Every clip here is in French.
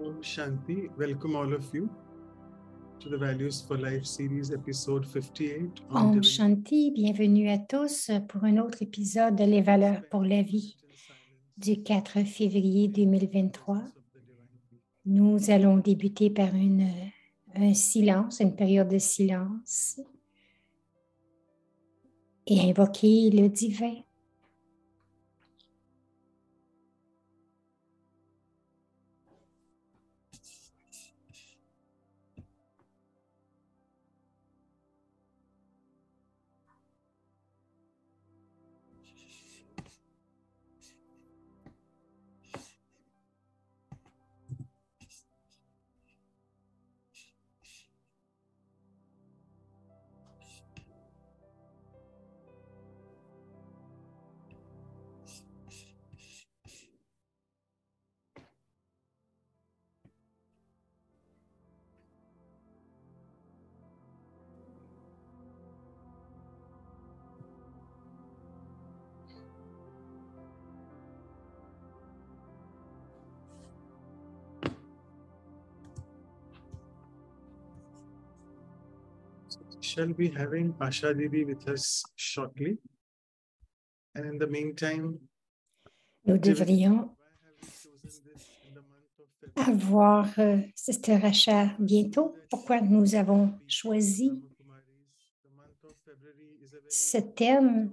Om Shanti. Welcome all of you to the Values for Life series episode 58. Om Shanti, bienvenue à tous pour un autre épisode de Les valeurs pour la vie du 4 février 2023. Nous allons débuter par un silence, une période de silence et invoquer le divin. Shall be having Asha Didi with us shortly. And in the meantime, Nous devrions avoir Sister Asha bientôt. Pourquoi nous avons choisi ce thème?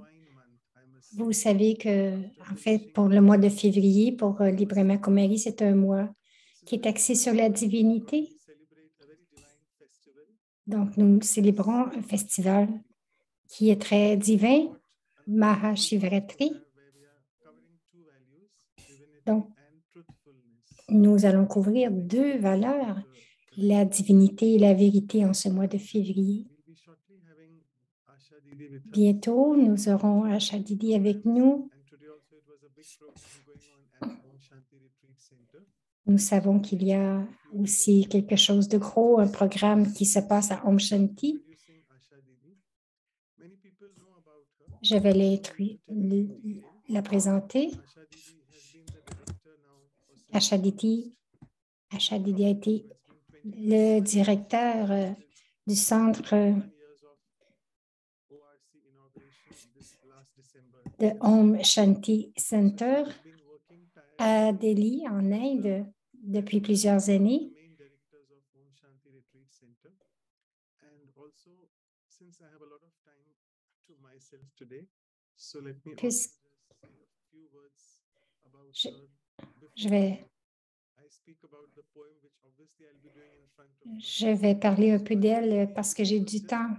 Vous savez que, en fait, pour le mois de février, pour les Brahma Kumaris, c'est un mois qui est axé sur la divinité. Donc, nous célébrons un festival qui est très divin, Mahashivratri. Donc, nous allons couvrir deux valeurs, la divinité et la vérité en ce mois de février. Bientôt, nous aurons Asha Didi avec nous. Nous savons qu'il y a aussi quelque chose de gros, un programme qui se passe à Om Shanti. Je vais la présenter. Asha Didi a été le directeur du centre de Om Shanti Center à Delhi, en Inde, depuis plusieurs années. Je vais parler un peu d'elle parce que j'ai du temps.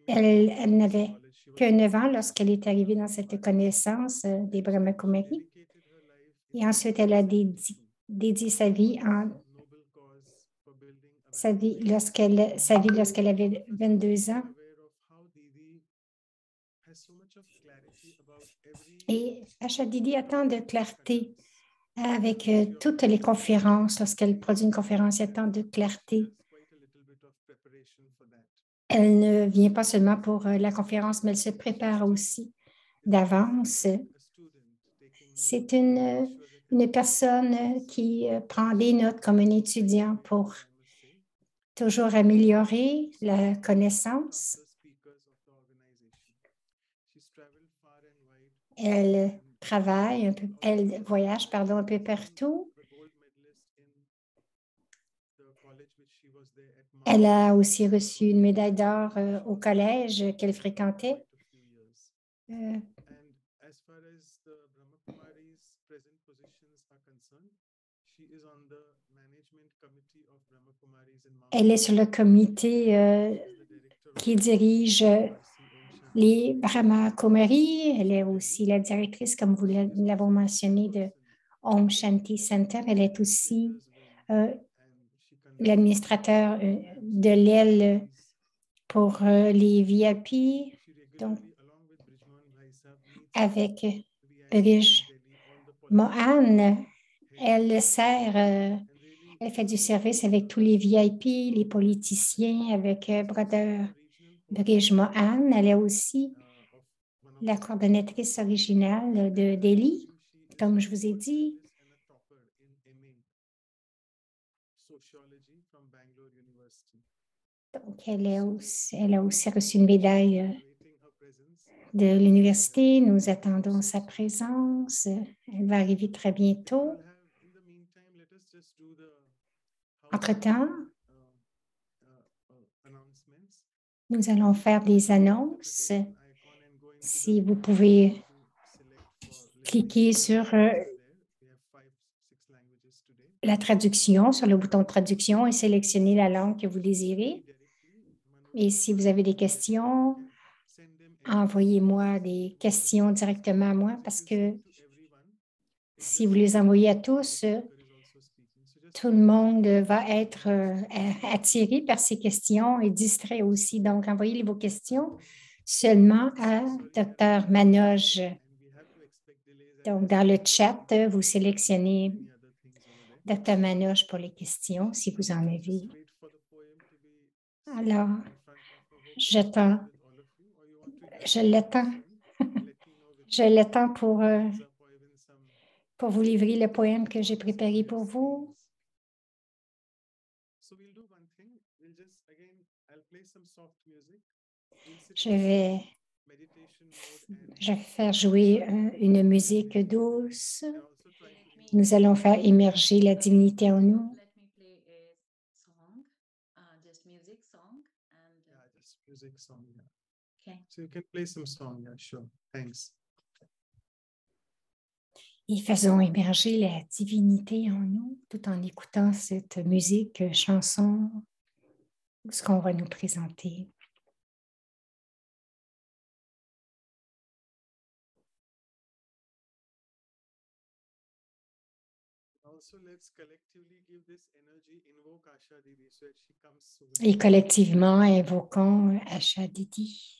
Elle n'avait que 9 ans lorsqu'elle est arrivée dans cette connaissance des Brahma Kumaris. Et ensuite, elle a dédié sa vie lorsqu'elle avait 22 ans. Et Asha Didi a tant de clarté avec toutes les conférences. Lorsqu'elle produit une conférence, il y a tant de clarté. Elle ne vient pas seulement pour la conférence, mais elle se prépare aussi d'avance. C'est une personne qui prend des notes comme un étudiant pour toujours améliorer la connaissance. Elle voyage un peu partout. Elle a aussi reçu une médaille d'or au collège qu'elle fréquentait. Elle est sur le comité qui dirige les Brahma Kumaris. Elle est aussi la directrice, comme vous l'avez mentionné, de Om Shanti Center. Elle est aussi l'administrateur de l'aile pour les VIP. Donc, avec Brij Mohan, elle fait du service avec tous les VIP, les politiciens, avec Brother Brij Mohan. Elle est aussi la coordonnatrice originale de Delhi, comme je vous ai dit. Donc, elle a aussi reçu une médaille de l'université. Nous attendons sa présence. Elle va arriver très bientôt. Entre-temps, nous allons faire des annonces. Si vous pouvez cliquer sur la traduction, sur le bouton de traduction et sélectionner la langue que vous désirez. Et si vous avez des questions, envoyez-moi des questions directement à moi parce que si vous les envoyez à tous, tout le monde va être attiré par ces questions et distrait aussi. Donc, envoyez vos questions seulement à Dr. Manoj. Donc, dans le chat, vous sélectionnez Dr. Manoj pour les questions, si vous en avez. Alors, je l'attends. Je l'attends pour vous livrer le poème que j'ai préparé pour vous. Je vais faire jouer une musique douce. Nous allons faire émerger la divinité en nous. Et faisons émerger la divinité en nous tout en écoutant cette musique, chanson, ce qu'on va nous présenter. Et collectivement, invoquons Asha Didi.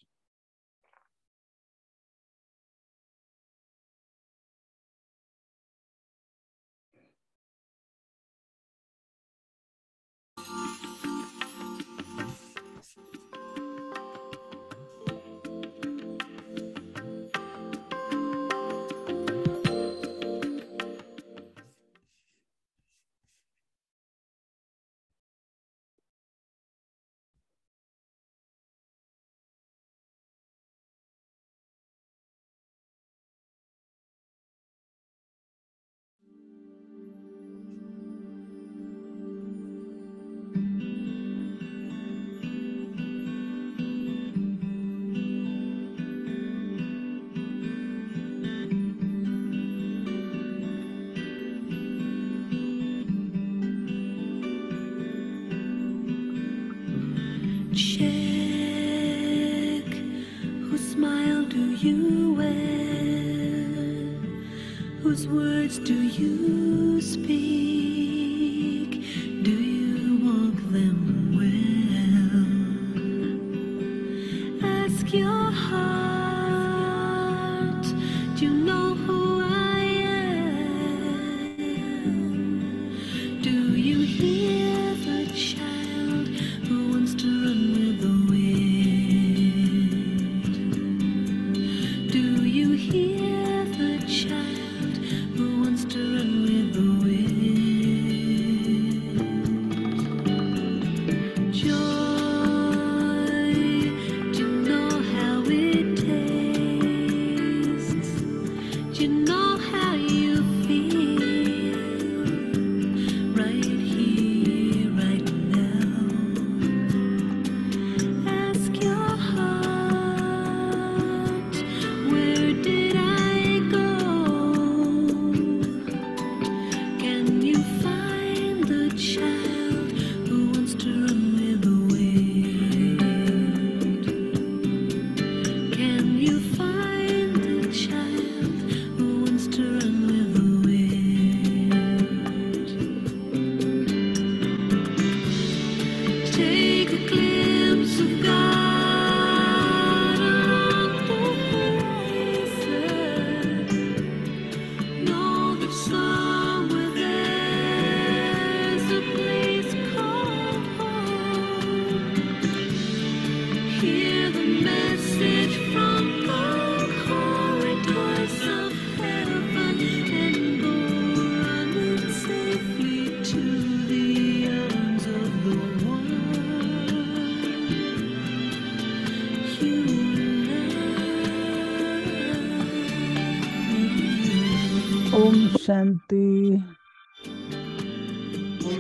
Whose words do you speak? Do you walk them well? Ask your heart, do you know who I am? Do you hear the child who wants to run with the wind? Do you hear the child who wants to run with the wind?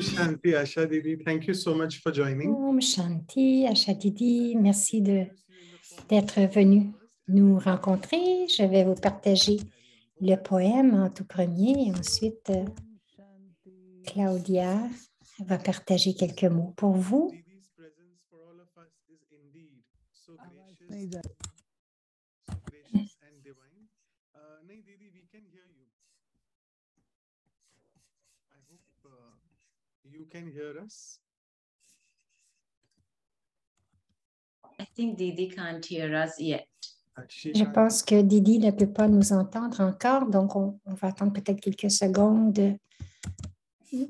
Om Shanti, Asha Didi. Thank you so much for joining. Om Shanti, Asha Didi, merci d'être venu nous rencontrer. Je vais vous partager le poème en tout premier et ensuite Claudia va partager quelques mots pour vous. Didi's presence for all of us is indeed so gracious, so gracious and divine. Nahi, Didi, we can hear you. I hope you can hear us. I think Didi can't hear us yet. She Je can't- pense que Didi ne peut pas nous entendre encore, donc on va attendre peut-être quelques secondes. Are we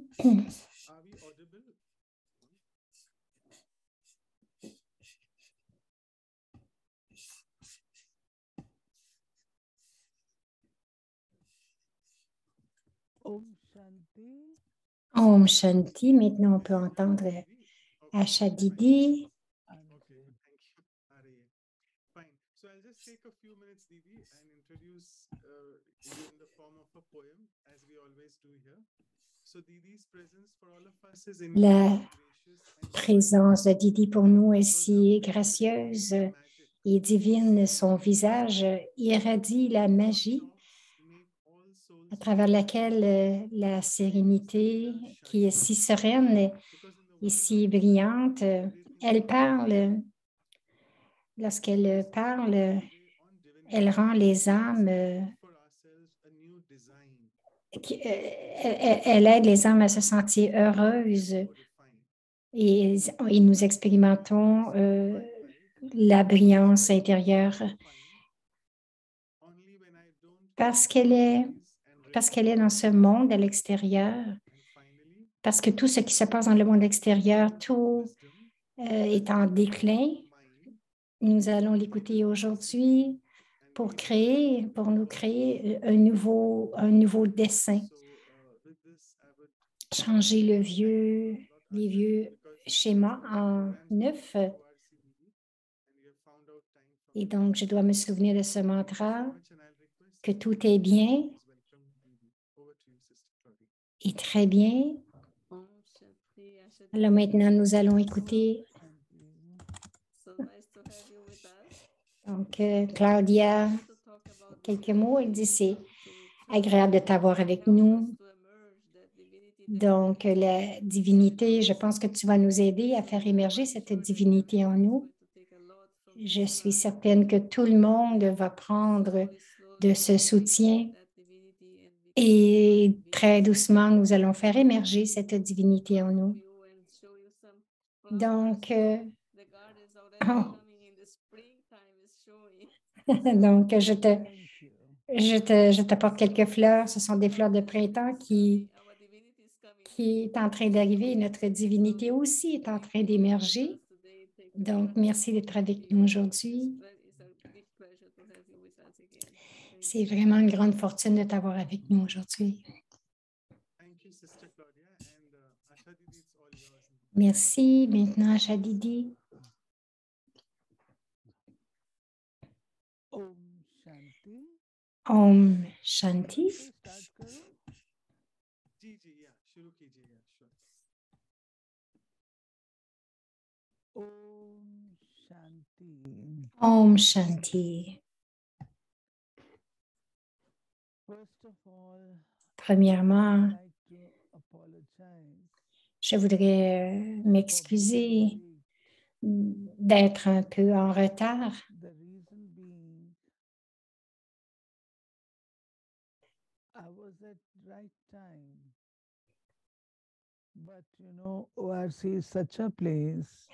audible? Om Shanti, maintenant on peut entendre Asha Didi. Okay, thank you. Arey. Fine. So I'll just take a few minutes, Didi, and introduce you in the form of a poem, as we always do here. So Didi's presence for all of us is indeed La gracious and présence de Didi pour nous est si gracieuse et divine. Son visage irradie la magie à travers laquelle la sérénité qui est si sereine et si brillante, elle parle. Lorsqu'elle parle, elle rend les âmes, elle aide les âmes à se sentir heureuses et nous expérimentons la brillance intérieure parce qu'elle est dans ce monde à l'extérieur, parce que tout ce qui se passe dans le monde extérieur, tout est en déclin. Nous allons l'écouter aujourd'hui pour nous créer un nouveau dessin, changer les vieux schémas en neuf. Et donc, je dois me souvenir de ce mantra, que tout est bien et très bien. Alors maintenant, nous allons écouter. Donc, Claudia, quelques mots, elle dit c'est agréable de t'avoir avec nous. Donc, la divinité, je pense que tu vas nous aider à faire émerger cette divinité en nous. Je suis certaine que tout le monde va prendre de ce soutien et très doucement, nous allons faire émerger cette divinité en nous. Donc, donc je t'apporte quelques fleurs. Ce sont des fleurs de printemps qui est en train d'arriver. Notre divinité aussi est en train d'émerger. Donc, merci d'être avec nous aujourd'hui. C'est vraiment une grande fortune de t'avoir avec nous aujourd'hui. Merci. Maintenant, Asha Didi. Om Shanti. Om Shanti. Premièrement, je voudrais m'excuser d'être un peu en retard.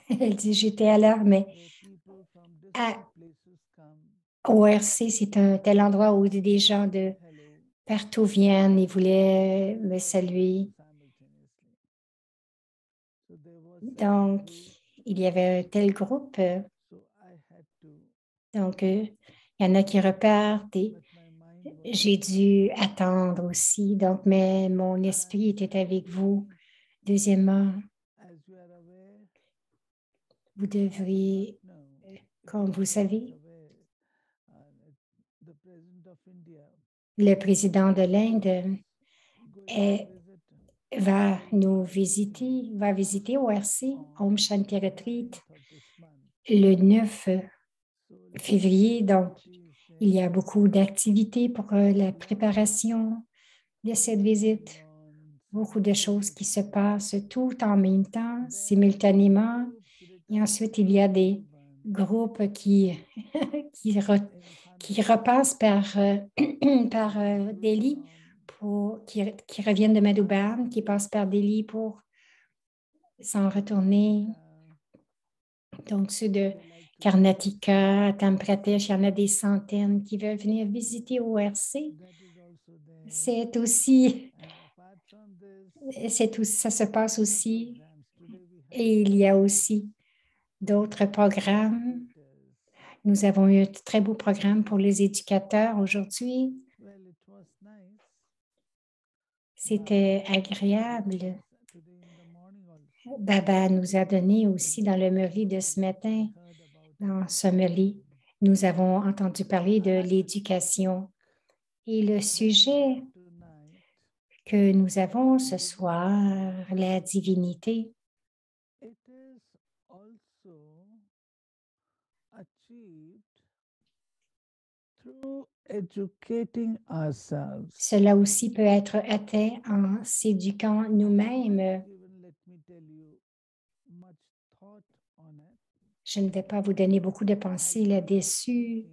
Elle dit, j'étais à l'heure, mais ORC, c'est un tel endroit où des gens de partout viennent et voulaient me saluer. Donc, il y avait un tel groupe. Donc, il y en a qui repartent et j'ai dû attendre aussi. Donc, mais mon esprit était avec vous. Deuxièmement, vous devriez, comme vous savez, le président de l'Inde va visiter ORC, Om Shanti Retreat, le 9 février. Donc, il y a beaucoup d'activités pour la préparation de cette visite. Beaucoup de choses qui se passent tout en même temps, simultanément. Et ensuite, il y a des groupes qui, qui repassent par, Delhi, qui reviennent de Madhuban, qui passent par Delhi pour s'en retourner. Donc, ceux de Karnataka, Tampradesh, il y en a des centaines qui veulent venir visiter ORC. Ça se passe aussi. Et il y a aussi d'autres programmes. Nous avons eu un très beau programme pour les éducateurs aujourd'hui. C'était agréable. Baba nous a donné aussi dans le Murli de ce matin, dans ce Murli, nous avons entendu parler de l'éducation. Et le sujet que nous avons ce soir, la divinité, cela aussi peut être atteint en s'éduquant nous-mêmes. Je ne vais pas vous donner beaucoup de pensées là-dessus.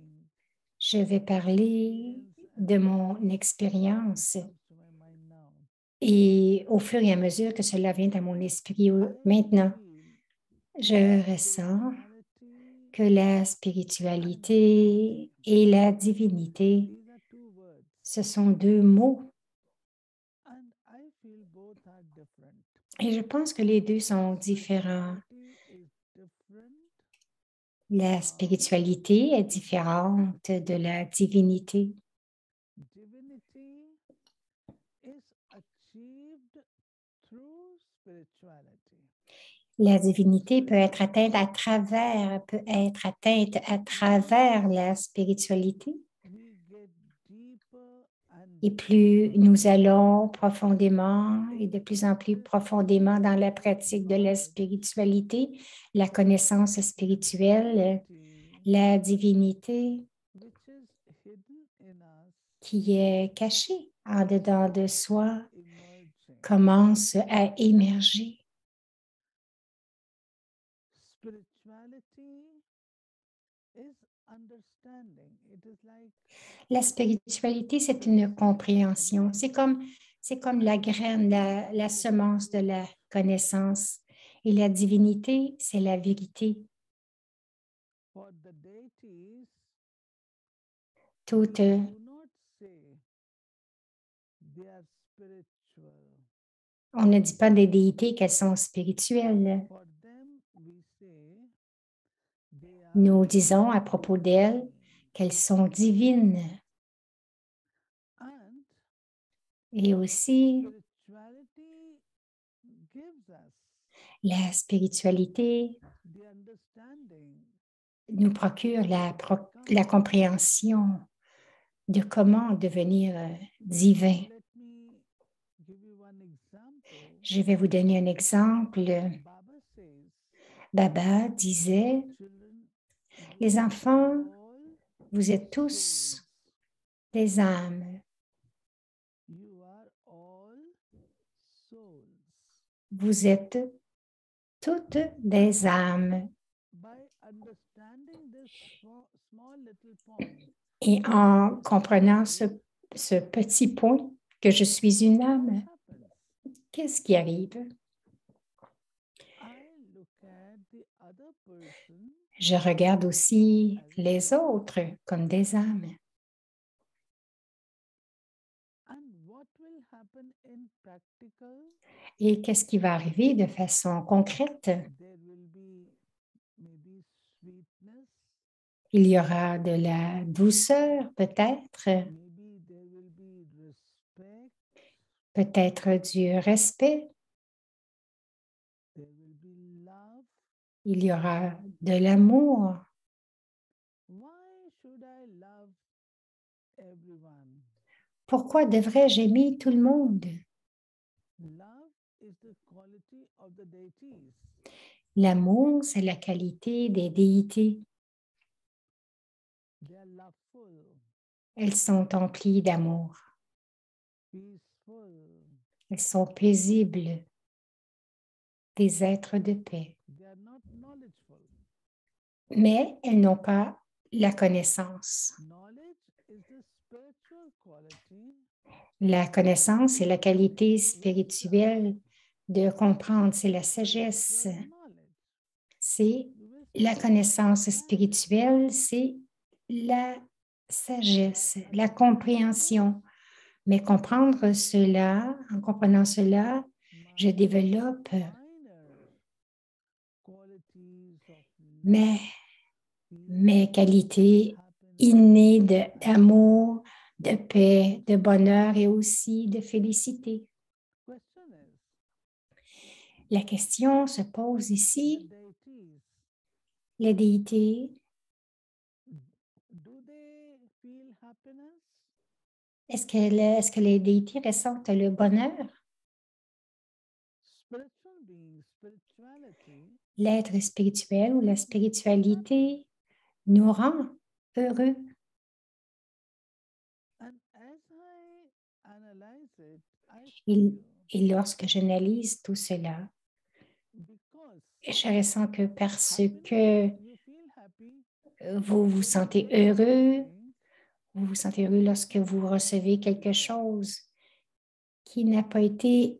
Je vais parler de mon expérience. Et au fur et à mesure que cela vient à mon esprit maintenant, je ressens que la spiritualité et la divinité, ce sont deux mots. Et je pense que les deux sont différents. La spiritualité est différente de la divinité. La divinité peut être atteinte à travers la spiritualité. Et plus nous allons profondément et de plus en plus profondément dans la pratique de la spiritualité, la connaissance spirituelle, la divinité qui est cachée en dedans de soi commence à émerger. La spiritualité, c'est une compréhension. C'est comme la graine, la semence de la connaissance. Et la divinité, c'est la vérité. Toutes, on ne dit pas des déités qu'elles sont spirituelles. Nous disons à propos d'elles qu'elles sont divines. Et aussi, la spiritualité nous procure la compréhension de comment devenir divin. Je vais vous donner un exemple. Baba disait, les enfants, vous êtes tous des âmes. Vous êtes toutes des âmes. Et en comprenant ce petit point, que je suis une âme, qu'est-ce qui arrive? Je regarde aussi les autres comme des âmes. Et qu'est-ce qui va arriver de façon concrète? Il y aura de la douceur, peut-être du respect. Il y aura de l'amour. Pourquoi devrais-je aimer tout le monde? L'amour, c'est la qualité des déités. Elles sont emplies d'amour. Elles sont paisibles, des êtres de paix. Mais elles n'ont pas la connaissance. La connaissance est la qualité spirituelle de comprendre, c'est la sagesse. C'est la connaissance spirituelle, c'est la sagesse, la compréhension. Mais comprendre cela, en comprenant cela, je développe mes qualités innées d'amour, de paix, de bonheur et aussi de félicité. La question se pose ici, les déités, est-ce que les déités ressentent le bonheur? L'être spirituel ou la spiritualité nous rend heureux. Et lorsque j'analyse tout cela, je ressens que parce que vous vous sentez heureux lorsque vous recevez quelque chose qui n'a pas été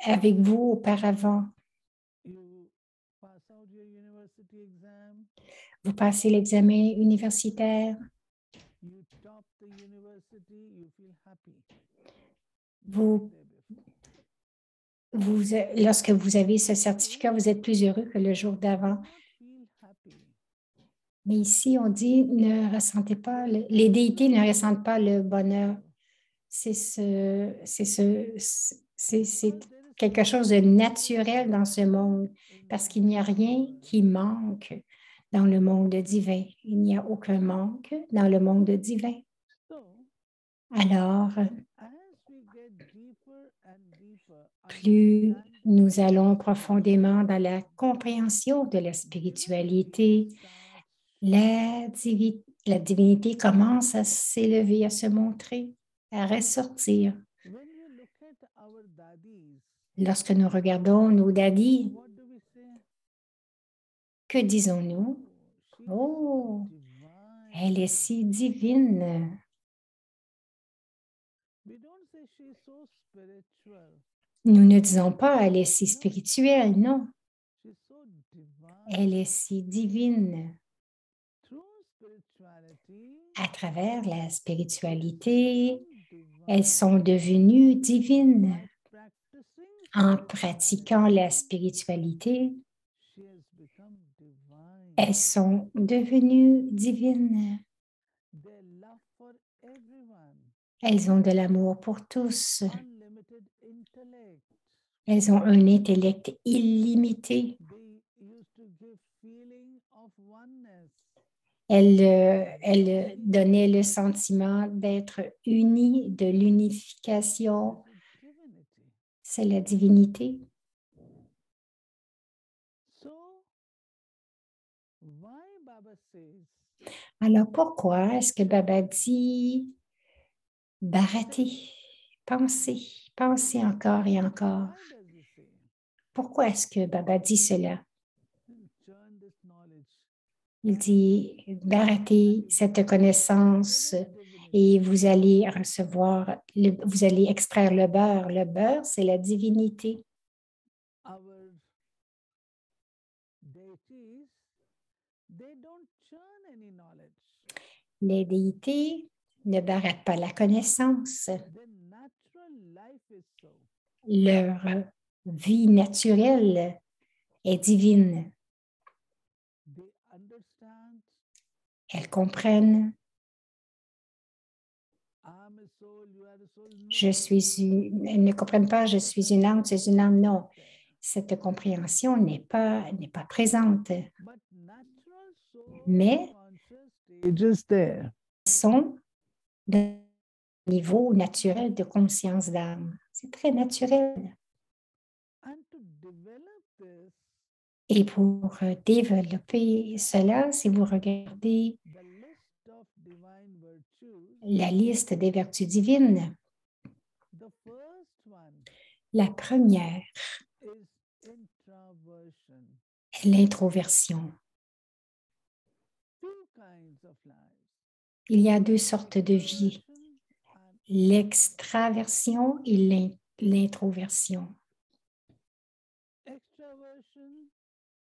avec vous auparavant. Vous passez l'examen universitaire. Lorsque vous avez ce certificat, vous êtes plus heureux que le jour d'avant. Mais ici, on dit, ne ressentez pas, les déités ne ressentent pas le bonheur. C'est quelque chose de naturel dans ce monde, parce qu'il n'y a rien qui manque dans le monde divin. Il n'y a aucun manque dans le monde divin. Alors, plus nous allons profondément dans la compréhension de la spiritualité, la divinité commence à s'élever, à se montrer, à ressortir. Lorsque nous regardons nos dadis, que disons-nous? Oh, elle est si divine. Nous ne disons pas elle est si spirituelle, non. Elle est si divine. À travers la spiritualité, elles sont devenues divines. En pratiquant la spiritualité, elles sont devenues divines. Elles ont de l'amour pour tous. Elles ont un intellect illimité. Elles donnaient le sentiment d'être unies, de l'unification. C'est la divinité. Alors pourquoi est-ce que Baba dit Bharati, pensez encore et encore? Pourquoi est-ce que Baba dit cela? Il dit Bharati, cette connaissance, et vous allez recevoir, vous allez extraire le beurre. Le beurre, c'est la divinité. Les déités ne baratent pas la connaissance. Leur vie naturelle est divine. Elles comprennent. Elles ne comprennent pas, je suis une âme, c'est une âme, non. Cette compréhension n'est pas présente. Mais elles sont d'un niveau naturel de conscience d'âme. C'est très naturel. Et pour développer cela, si vous regardez la liste des vertus divines, la première est l'introversion. Il y a deux sortes de vie, l'extraversion et l'introversion.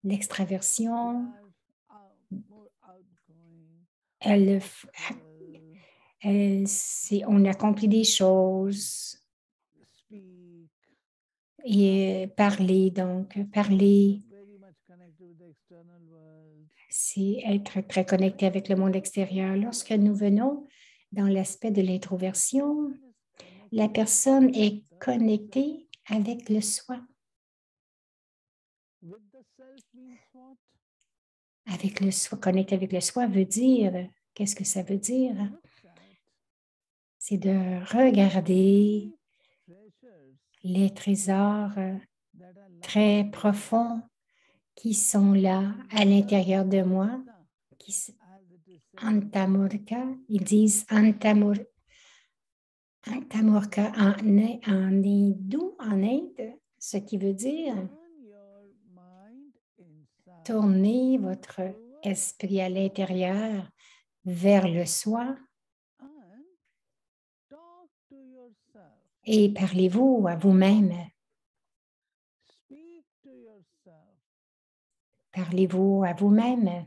L'extraversion, on accomplit des choses et parler, c'est être très connecté avec le monde extérieur. Lorsque nous venons dans l'aspect de l'introversion, la personne est connectée avec le soi. Avec le soi, connecter avec le soi veut dire, qu'est-ce que ça veut dire? C'est de regarder les trésors très profonds qui sont là à l'intérieur de moi. Antamurka, ils disent Antamurka en hindou, en Inde, ce qui veut dire tourner votre esprit à l'intérieur vers le soi et parlez-vous à vous-même. Parlez-vous à vous-même.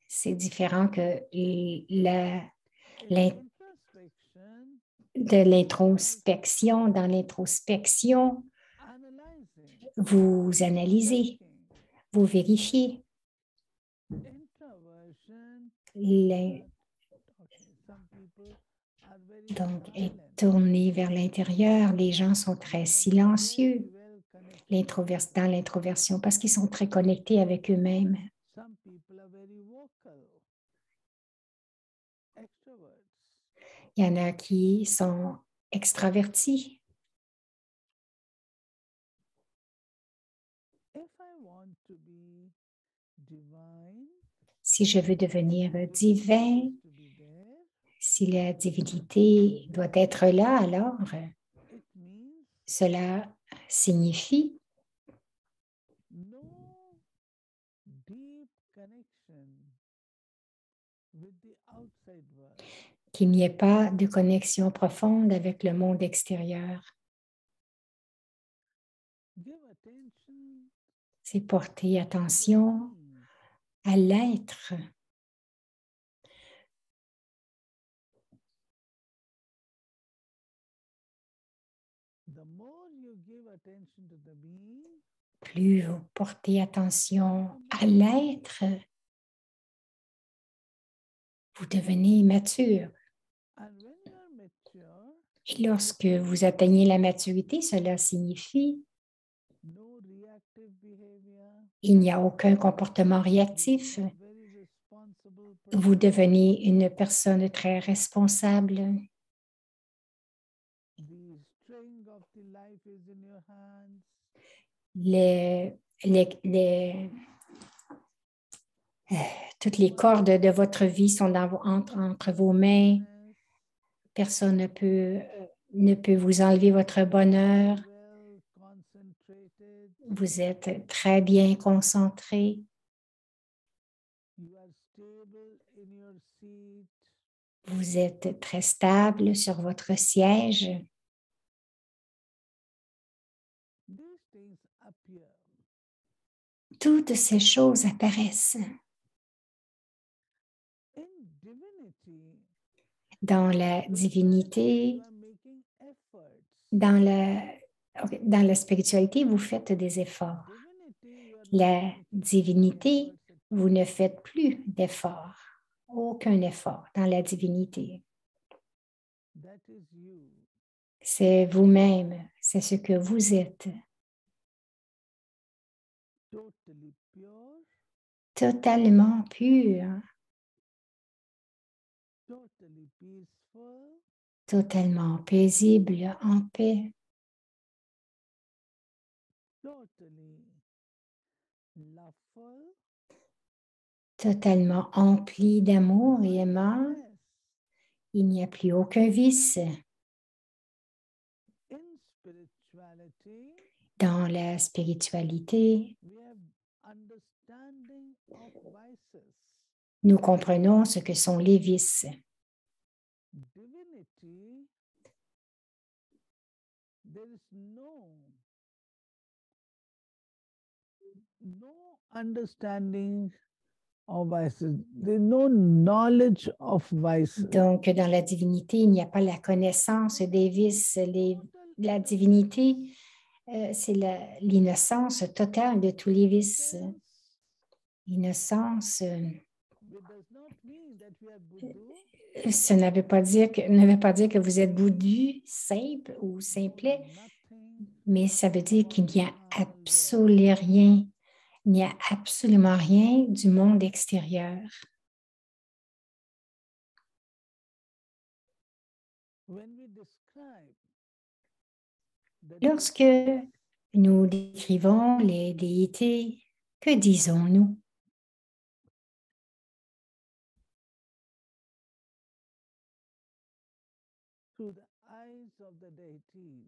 C'est différent que de l'introspection. Dans l'introspection, vous analysez, vous vérifiez. Donc, être tourné vers l'intérieur, les gens sont très silencieux dans l'introversion parce qu'ils sont très connectés avec eux-mêmes. Il y en a qui sont extravertis. Si je veux devenir divin, si la divinité doit être là, alors cela signifie qu'il n'y ait pas de connexion profonde avec le monde extérieur. C'est porter attention à l'être. Plus vous portez attention à l'être, vous devenez mature. Et lorsque vous atteignez la maturité, cela signifie qu'il n'y a aucun comportement réactif. Vous devenez une personne très responsable. Toutes les cordes de votre vie sont entre vos mains. Personne ne peut vous enlever votre bonheur. Vous êtes très bien concentré. Vous êtes très stable sur votre siège. Toutes ces choses apparaissent. Dans la divinité, dans la spiritualité, vous faites des efforts. La divinité, vous ne faites plus d'efforts. Aucun effort dans la divinité. C'est vous-même, c'est ce que vous êtes. Totalement pur. totalement paisible, en paix, totally loveful, totalement empli d'amour et aimant. viceless. Il n'y a plus aucun vice. In spirituality, Dans la spiritualité, we have understanding of vices. nous comprenons ce que sont les vices. Divinity, there is no understanding of vices. There is no knowledge of vices. Donc, dans la divinité, il n'y a pas la connaissance des vices. La divinité, c'est l'innocence totale de tous les vices. L'innocence, It does not mean that we are Buddha. ça ne veut pas dire que vous êtes bouddhu, simple ou simplet, Nothing mais ça veut dire qu'il n'y a absolument rien. Il n'y a absolument rien du monde extérieur. when we describe the Lorsque nous décrivons les déités, que disons-nous? through the eyes of the deities,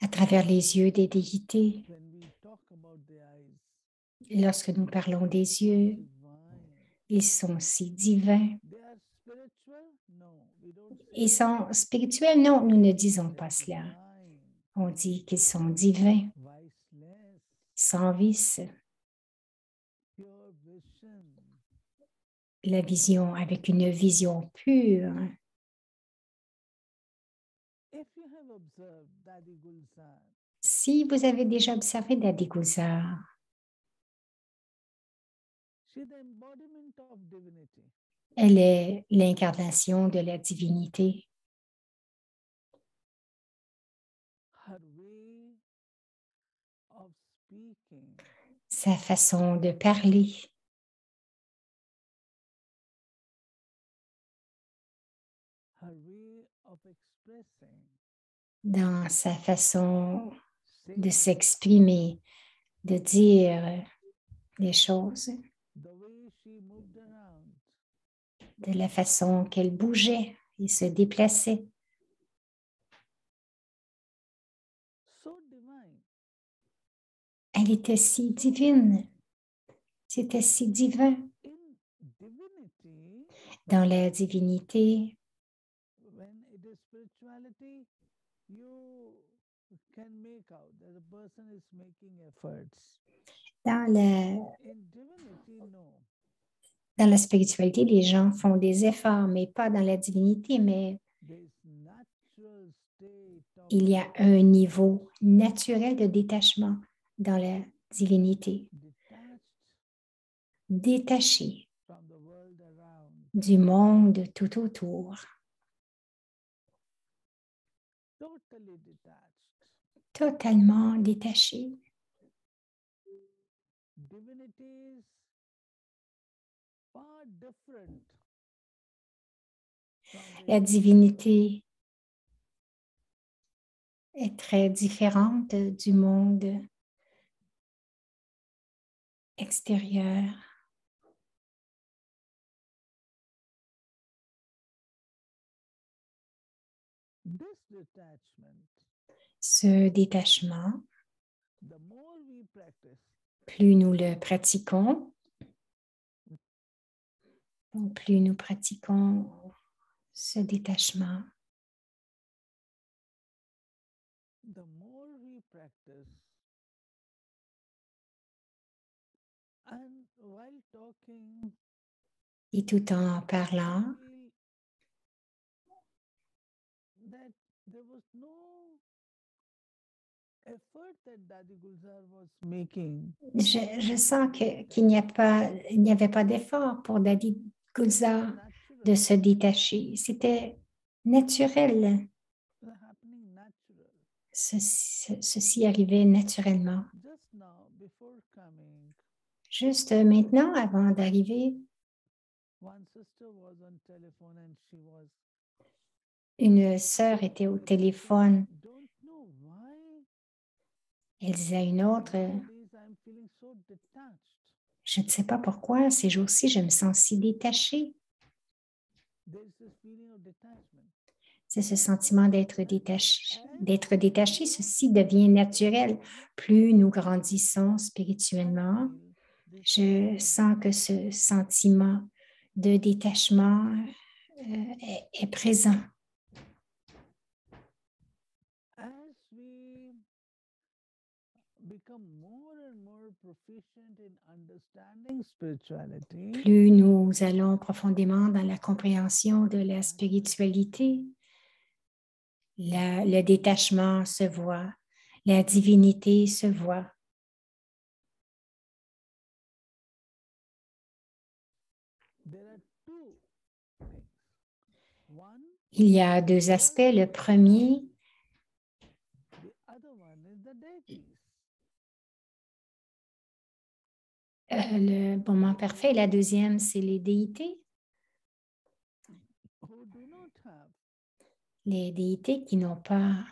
À travers les yeux des déités, when we talk about the eyes, lorsque nous parlons des yeux, divine. ils sont si divins. They are spiritual? No, we don't say Ils sont spirituels? Non, nous ne disons they're pas cela. divine, On dit qu'ils sont divins, viceless, sans vice, pure vision. la vision avec une vision pure. If you have observed Dadi Gulzar, Si vous avez déjà observé Dadi Gulzar, she's the embodiment of divinity. elle est l'incarnation de la divinité. Her way of speaking, Sa façon de parler, her way of expressing, dans sa façon de saying, s'exprimer, de dire les choses, the way she moved around, de la façon qu'elle bougeait et se déplaçait. so divine. Elle était si divine, c'était si divin. In divinity, Dans la divinité, when it is spirituality, you can make out that the person is making efforts. dans la, In divinity, no. dans la spiritualité, les gens font des efforts, mais pas dans la divinité, mais There is natural state of il y a un niveau naturel de détachement dans la divinité, detached détaché from the world around. du monde tout autour, Totally detached. totalement détaché. Divinity is far different from the La divinité est très différente du monde extérieur. this detachment. Ce détachement, The more we practice, plus nous le pratiquons, plus nous pratiquons ce détachement, the more we practice. And while talking, et tout en parlant, I feel that there was no effort that Dadi Gulzar was making. je sens qu'il n'y avait pas d'effort pour Dadi Gulzar de Natural, se détacher. C'était naturel. happening natural. Ceci arrivait naturellement. Just now, before coming, Juste maintenant, avant d'arriver, one sister was on telephone and she was Une sœur était au téléphone. Don't know why. Elle disait à une autre, Nowadays, I'm feeling so detached. je ne sais pas pourquoi, ces jours-ci, je me sens si détachée. There's this feeling of detachment. C'est ce sentiment d'être détaché. Ceci devient naturel. Plus nous grandissons spirituellement, je sens que ce sentiment de détachement est présent. As we become more and more proficient in understanding spirituality, Plus nous allons profondément dans la compréhension de la spiritualité, le détachement se voit, la divinité se voit. there are two things. One, Il y a deux aspects. Le premier, the other one is the deities. le moment parfait. La deuxième, c'est les déités. Who do not have Les déités qui n'ont pas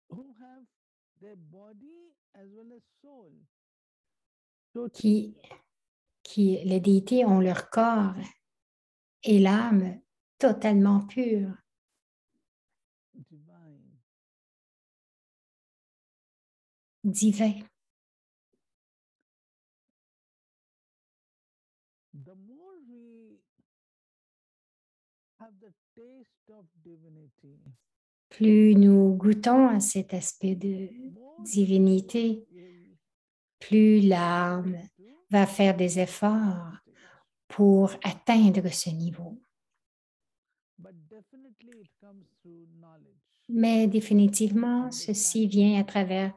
who have their body as well as soul. So les déités ont leur corps et l'âme totalement pure, divine. divin. The more we have the taste of divinity, Plus nous goûtons à cet aspect de more divinité, will plus l'âme to va faire des efforts stage. pour atteindre ce niveau. But definitely it comes through knowledge. Mais définitivement, ceci vient à travers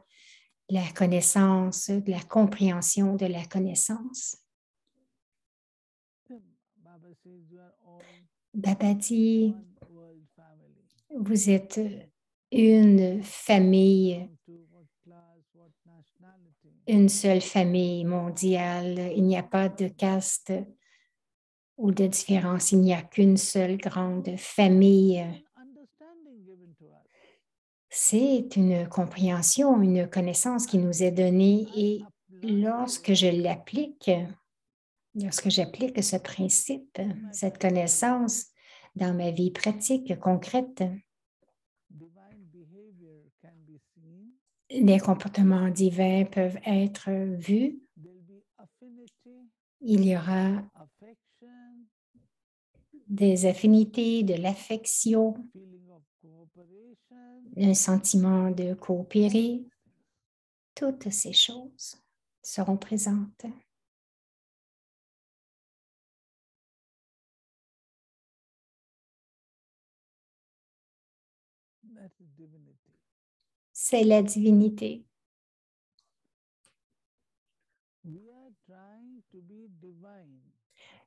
la connaissance, de la compréhension de la connaissance. Baba says you are all Baba dit, one world family. vous êtes une famille, Belong to what class, what nationality. une seule famille mondiale. Il n'y a pas de caste ou de différence. Il n'y a qu'une seule grande famille. An understanding given to us. C'est une compréhension, une connaissance qui nous est donnée et lorsque j'applique ce principe, cette connaissance dans ma vie pratique, concrète, Divine behavior can be seen. les comportements divins peuvent être vus. There'll be affinity, Il y aura affection, des affinités, de l'affection, feeling of cooperation. un sentiment de coopérer. Toutes ces choses seront présentes. That is divinity. C'est la divinité. We are trying to be divine.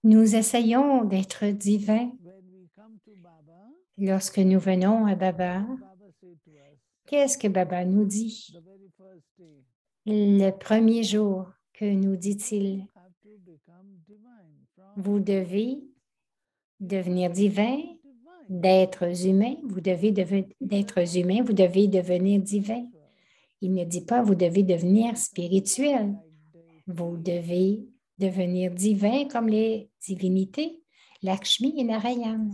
Nous essayons d'être divins. When we come to Baba, Lorsque nous venons à Baba, Baba said to us, qu'est-ce que Baba nous dit? the very first day, Le premier jour, que nous dit-il? you have to become divine. From Vous devez devenir divin, divine. d'être humain. Vous devez d'être humain, vous devez devenir divin. Il ne dit pas vous devez devenir spirituel. Vous devez devenir divin comme les divinités, Lakshmi et Narayana.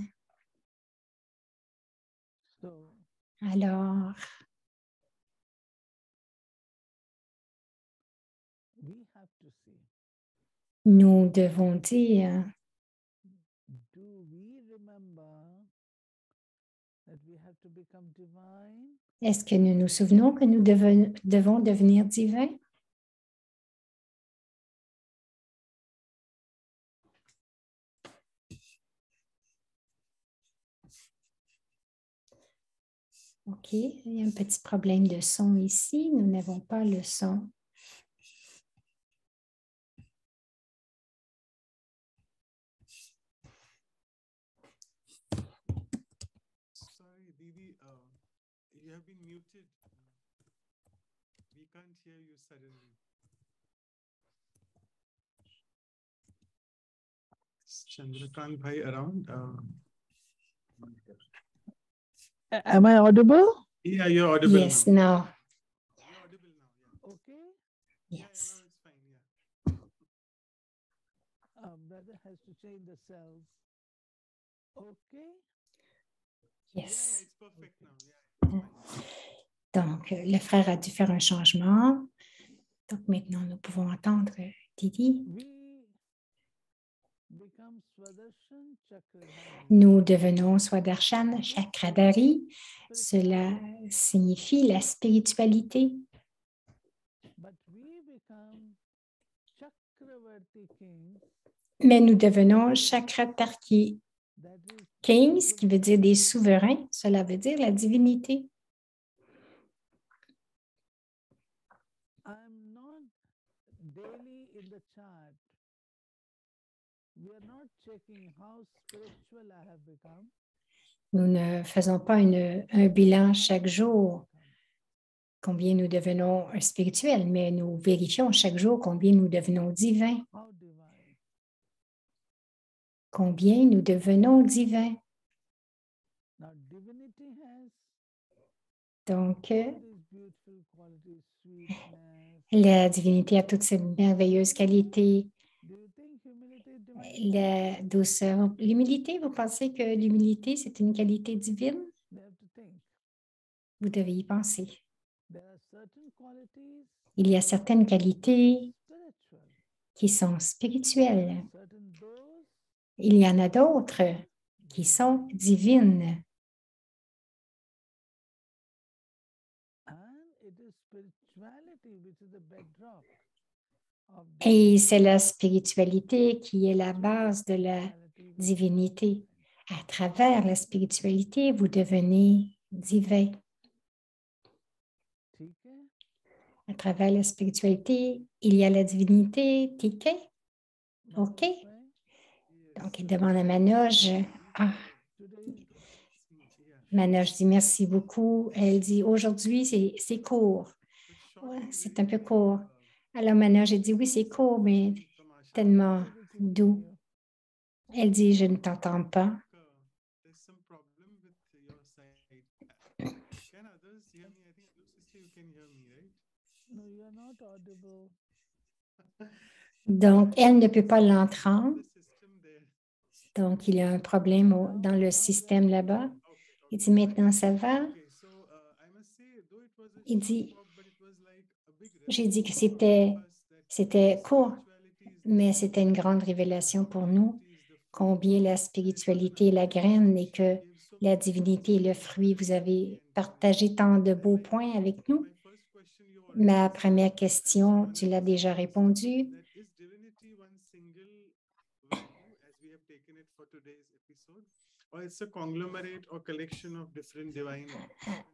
So Alors, we have to see, nous devons dire, do we remember that we have to become divine? est-ce que nous nous souvenons que nous devons devenir divins? OK, il y a un petit problème de son ici. Nous n'avons pas le son. Sorry, Didi, you have been muted. We can't hear you suddenly. Is Chandrakant Bhai around? Am I audible? Yeah, you're audible Yes, now. now. You're audible now. Yeah. Okay. Yeah, Yes. now it's fine. Yeah. Brother has to change the cells. Okay. Yeah, Yes. it's perfect now. Yeah, it's fine. Donc, le frère a dû faire un changement. Donc, maintenant, nous pouvons entendre Didi. We become Swadarshan Chakradhari. Nous devenons Swadarshan Chakradhari. Cela signifie la spiritualité. But we become Chakravarti kings. Mais nous devenons Chakratarki That is, Kings, qui veut dire des souverains. Cela veut dire la divinité. I'm not daily in the chart. We are not checking how spiritual I have become. Nous ne faisons pas un bilan chaque jour, combien nous devenons spirituels, mais nous vérifions chaque jour combien nous devenons divins. How divine. Combien nous devenons divins. Now divinity has Donc, all these beautiful qualities, sweetness. la divinité a toutes ces merveilleuses qualités. Do you think humility is divine? La douceur, l'humilité, vous pensez que l'humilité, c'est une qualité divine? They have to think. Vous devez y penser. There are certain qualities Il y a certaines qualités spiritual. qui sont spirituelles. Certain those Il y en a d'autres qui sont divines. and it is spirituality which is the bedrock of Et c'est la spiritualité qui est la base de la spirituality. divinité. À travers la spiritualité, vous devenez divin. ठीक है? À travers la spiritualité, il y a la divinité. TK? OK. Manoj bhai, Donc, il demande à Manoj. Ah, today Manoj dit merci beaucoup. Elle dit aujourd'hui, c'est court. Ouais, c'est un peu court. Alors, Manoj, elle dit oui, c'est court, mais tellement doux. Elle dit je ne t'entends pas. There's some problem with your side. Can others hear me? I think, sister, you can hear me, right? no, you are not audible. Donc, elle ne peut pas l'entendre. The system there. Donc, il y a un problème dans le système là-bas. Il dit maintenant, ça va? Okay, so I must say, though it was a Il short dit, talk, but it was like a big j'ai dit que revelation for us that c'était court, spirituality is mais c'était une grande révélation pour nous, combien la spiritualité est la graine et que la divinité est le fruit. Vous avez partagé tant de beaux points avec nous. My first question you already Ma answered, première and question, so tu l'as déjà répondu. that is divinity one single value as we have taken it for today's episode, or it's a conglomerate or collection of different divine values?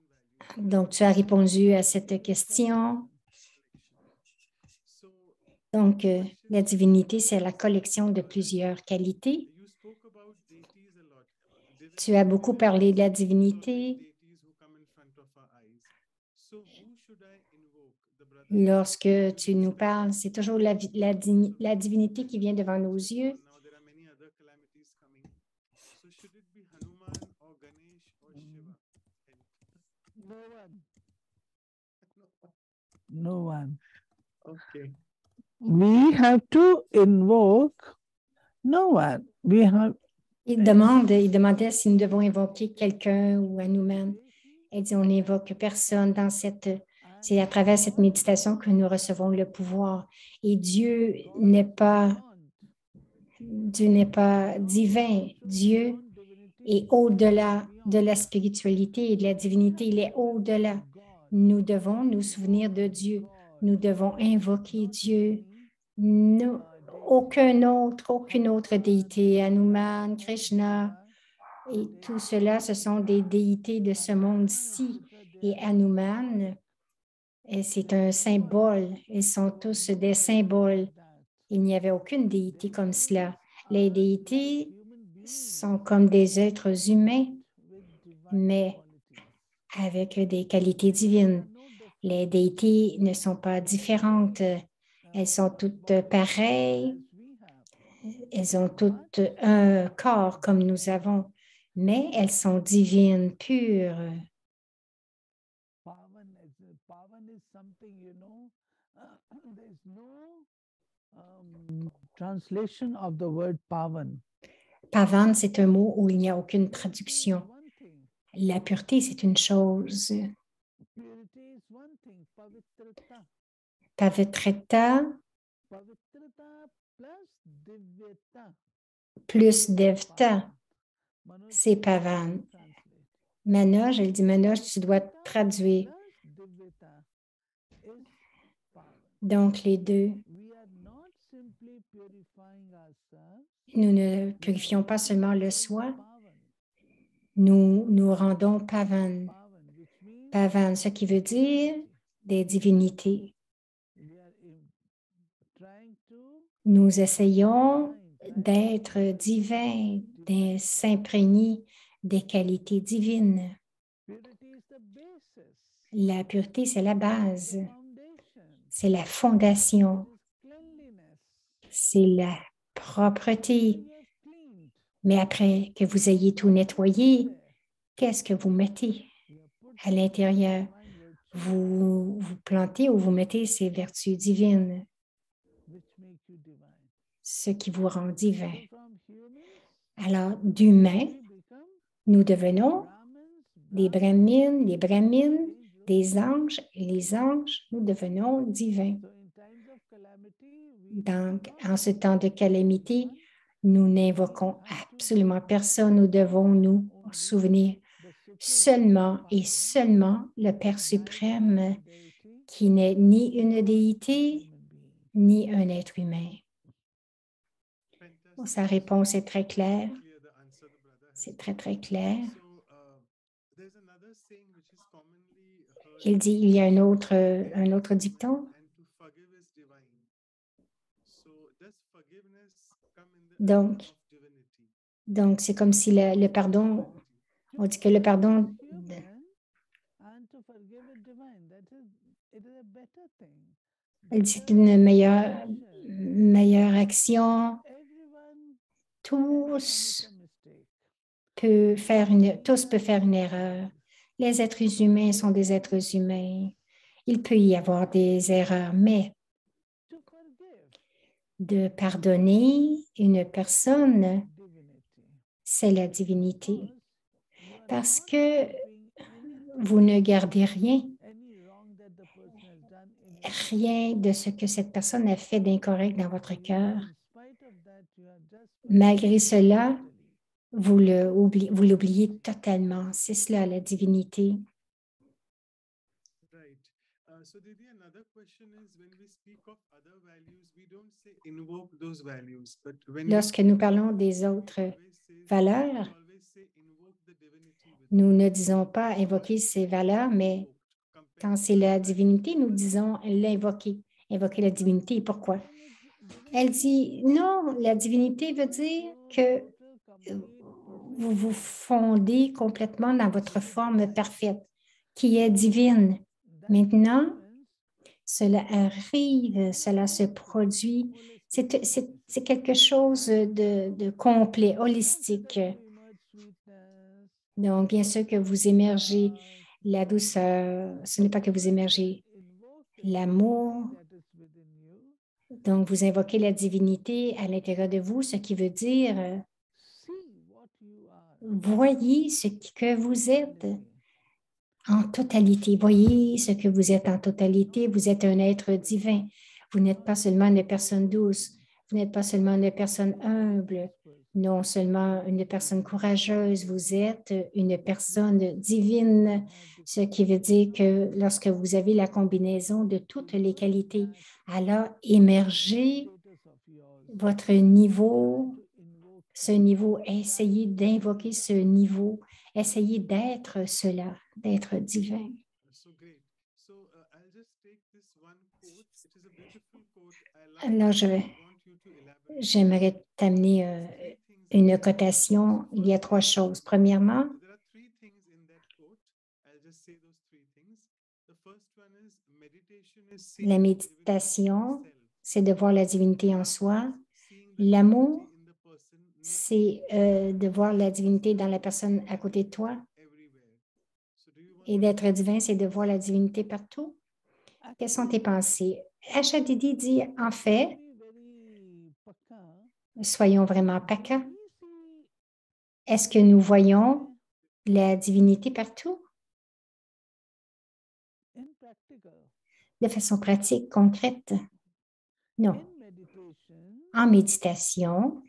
Donc, tu as répondu à cette question. So Donc, la divinité, c'est la collection de plusieurs qualités. you spoke about deities a lot. Tu as beaucoup parlé de la divinité. Deities who come in front of our eyes. So who should I invoke? The brother Lorsque tu nous parles, c'est toujours la divinité qui vient devant nos yeux. now there are many other calamities coming. So should it be Hanuman or Ganesh or Shiva? No one. No one. Okay. We have to invoke no one. We have Il demandait si nous devons invoquer quelqu'un ou Hanuman. Elle dit, on n'invoque personne dans cette... C'est à travers cette méditation que nous recevons le pouvoir. Et Dieu n'est pas divin. Dieu est au-delà de la spiritualité et de la divinité. Il est au-delà. Nous devons nous souvenir de Dieu. Nous devons invoquer Dieu. Aucune autre déité, Hanuman, Krishna, et tout cela, ce sont des déités de ce monde-ci. Et Hanuman, c'est un symbole. Ils sont tous des symboles. Il n'y avait aucune déité comme cela. Les déités sont comme des êtres humains, mais avec des qualités divines. Les déités ne sont pas différentes. Elles sont toutes pareilles. Elles ont toutes un corps comme nous avons, mais elles sont divines, pures. Pavan is something, there's no translation of the word Pavan. Pavan, c'est un mot où il n'y a aucune Purity is traduction. one thing. La pureté, c'est une chose. Purity is one thing. Pavitrata. Pavitrata Pavitrata plus divyata. plus devta, Manoj, c'est please Pavan. translate. Manoj, elle dit Manoj, tu dois traduire. Plus divyata is Pavan. Donc, les deux. We are not simply purifying ourselves. Nous ne purifions pas seulement le soi, nous nous rendons Pavan. Pavan, which means Pavan, ce qui veut dire des divinités. we are trying to Nous essayons d'être divins, de s'imprégner des qualités divines. purity is the basis, La pureté, c'est la base, the foundation, c'est la fondation, it is cleanliness. c'est la propreté. You have cleaned. Mais après que vous ayez tout nettoyé, There. qu'est-ce que vous mettez You have put à l'intérieur? divine virtue, Vous plantez ou vous mettez ces vertus divines, which make you divine. ce qui vous rend divin. So from humans, Alors, d'humains, we become nous devenons des Brahmins, brahmines, les brahmines, angels. des anges, et les anges, nous devenons divins. So in times of calamity, we Donc, do not en ce temps de calamité, anyone. nous n'invoquons absolument personne. Nous devons nous souvenir The supreme seulement et Father, seulement le Père neither suprême a deity qui n'est ni une nor a déité human being. ni un être humain. Fantastic. Sa réponse est très claire. Clear the answer the brother has C'est très, given. très clair. So, there's another saying which is commonly heard Il dit, il y a un autre dicton. and to forgive is divine. So, does forgiveness come in the Donc, realm of divinity? Donc, c'est comme si le pardon, on dit que le pardon, Human and to forgive it divine. It is a better thing. elle dit c'est Better une meilleure action. action. Everyone Tous can commit a mistake. tous peuvent faire une erreur. Les êtres humains sont des êtres humains. Il peut y avoir des erreurs, mais To forgive de pardonner une personne, divinity. c'est la divinité. Because you are Parce not que keeping anything, vous ne gardez rien, any wrong that the person has done in your heart. rien de ce que cette personne a fait d'incorrect dans votre cœur. In spite of that, you are just Malgré forgiving cela, totally. vous l'oubliez totalement. C'est cela, la divinité. Right. So, Didi, another question is when we speak of other values, we don't say invoke those values, but when we Lorsque speak nous of parlons divinity, des we autres always say- valeurs, we always say invoke the divinity with nous it. ne disons pas So, invoquer why ces is valeurs, mais invoked compared quand to c'est other la values? divinité, nous Because disons l'invoquer, invoquer la divinité. Pourquoi? Divinity Elle dit non, la divinité veut dire que total, complete, vous vous perfect. fondez complètement dans votre forme parfaite, qui est divine. Maintenant, cela arrive, cela se produit. C'est quelque chose de complet, holistique. Donc, bien sûr que vous émergez la douceur, ce n'est pas que vous émergez l'amour. Donc, vous invoquez la divinité à l'intérieur de vous, ce qui veut dire, voyez ce que vous êtes en totalité. Voyez ce que vous êtes en totalité. Vous êtes un être divin. Vous n'êtes pas seulement une personne douce. Vous n'êtes pas seulement une personne humble. Non seulement une personne courageuse. Vous êtes une personne divine. Ce qui veut dire que lorsque vous avez la combinaison de toutes les qualités, alors émergez votre niveau, ce niveau, essayez d'invoquer ce niveau, essayez d'être cela, d'être divin. So great. So I'll just take this one quote. It is a beautiful quote. I like Alors, it. I want you to elaborate. j'aimerais t'amener Three things une in that quote. cotation. Il y a trois choses. Premièrement, There are three things in that quote. I'll just say those three things. The first one is meditation is seeing la the divinity in méditation, yourself. c'est de voir la divinité en soi. Seeing L'amour, c'est de voir la divinité dans la personne à côté de toi. Et d'être divin, c'est de voir la divinité partout. Quelles sont tes pensées? Asha Didi dit, en fait, soyons vraiment paka. Est-ce que nous voyons la divinité partout? De façon pratique, concrète? Non. En méditation,